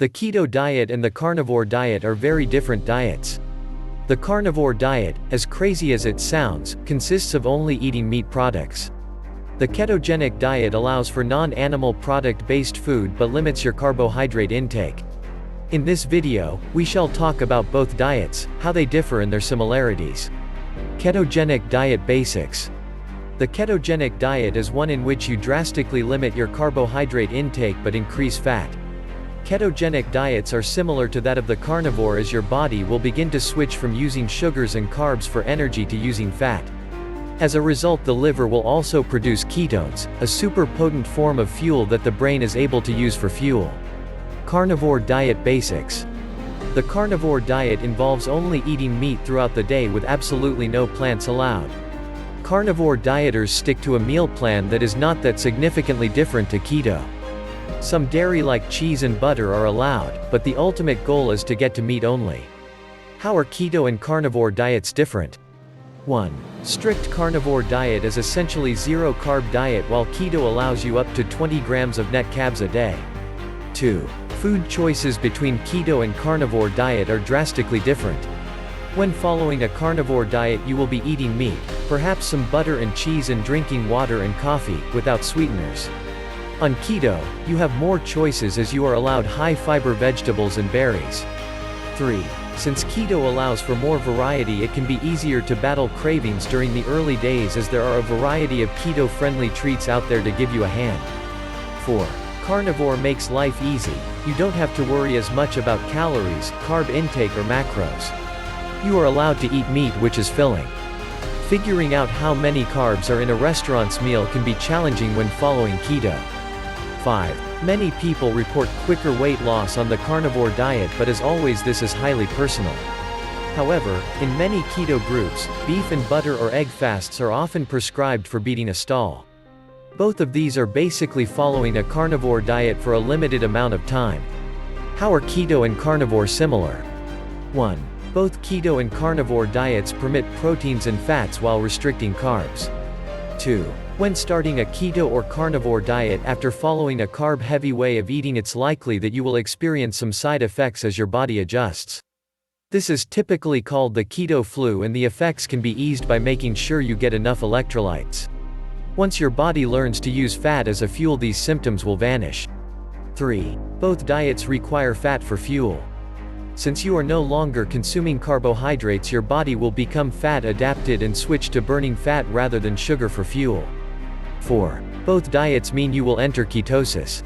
The keto diet and the carnivore diet are very different diets. The carnivore diet, as crazy as it sounds, consists of only eating meat products. The ketogenic diet allows for non-animal product-based food but limits your carbohydrate intake. In this video, we shall talk about both diets, how they differ and their similarities. Ketogenic diet basics. The ketogenic diet is one in which you drastically limit your carbohydrate intake but increase fat. Ketogenic diets are similar to that of the carnivore, as your body will begin to switch from using sugars and carbs for energy to using fat. As a result, the liver will also produce ketones, a super potent form of fuel that the brain is able to use for fuel. Carnivore diet basics. The carnivore diet involves only eating meat throughout the day with absolutely no plants allowed. Carnivore dieters stick to a meal plan that is not that significantly different to keto. Some dairy like cheese and butter are allowed, but the ultimate goal is to get to meat only. How are keto and carnivore diets different? 1. Strict carnivore diet is essentially zero-carb diet, while keto allows you up to 20 grams of net carbs a day. 2. Food choices between keto and carnivore diet are drastically different. When following a carnivore diet, you will be eating meat, perhaps some butter and cheese, and drinking water and coffee, without sweeteners. On keto, you have more choices as you are allowed high-fiber vegetables and berries. 3. Since keto allows for more variety, it can be easier to battle cravings during the early days, as there are a variety of keto-friendly treats out there to give you a hand. 4. Carnivore makes life easy. You don't have to worry as much about calories, carb intake or macros. You are allowed to eat meat which is filling. Figuring out how many carbs are in a restaurant's meal can be challenging when following keto. 5. Many people report quicker weight loss on the carnivore diet, but as always, this is highly personal. However, in many keto groups, beef and butter or egg fasts are often prescribed for beating a stall. Both of these are basically following a carnivore diet for a limited amount of time. How are keto and carnivore similar? 1. Both keto and carnivore diets permit proteins and fats while restricting carbs. 2. When starting a keto or carnivore diet after following a carb-heavy way of eating, it's likely that you will experience some side effects as your body adjusts. This is typically called the keto flu, and the effects can be eased by making sure you get enough electrolytes. Once your body learns to use fat as a fuel, these symptoms will vanish. 3. Both diets require fat for fuel. Since you are no longer consuming carbohydrates, your body will become fat adapted and switch to burning fat rather than sugar for fuel. 4. Both diets mean you will enter ketosis.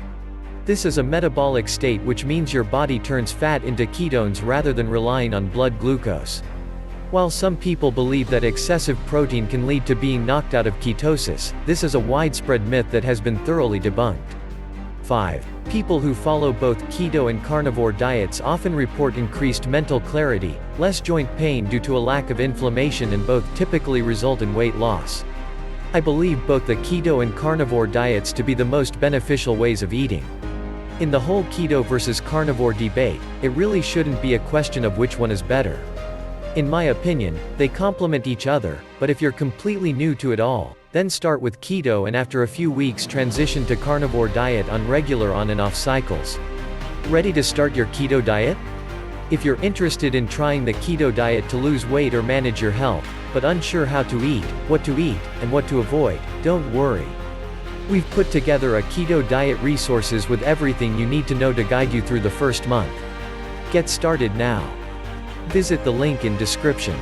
This is a metabolic state, which means your body turns fat into ketones rather than relying on blood glucose. While some people believe that excessive protein can lead to being knocked out of ketosis, this is a widespread myth that has been thoroughly debunked. 5. People who follow both keto and carnivore diets often report increased mental clarity, less joint pain due to a lack of inflammation, and both typically result in weight loss. I believe both the keto and carnivore diets to be the most beneficial ways of eating. In the whole keto versus carnivore debate, it really shouldn't be a question of which one is better. In my opinion, they complement each other, but if you're completely new to it all, then start with keto and after a few weeks transition to carnivore diet on regular on and off cycles. Ready to start your keto diet? If you're interested in trying the keto diet to lose weight or manage your health, but unsure how to eat, and what to avoid, don't worry. We've put together a keto diet resources with everything you need to know to guide you through the first month. Get started now. Visit the link in description.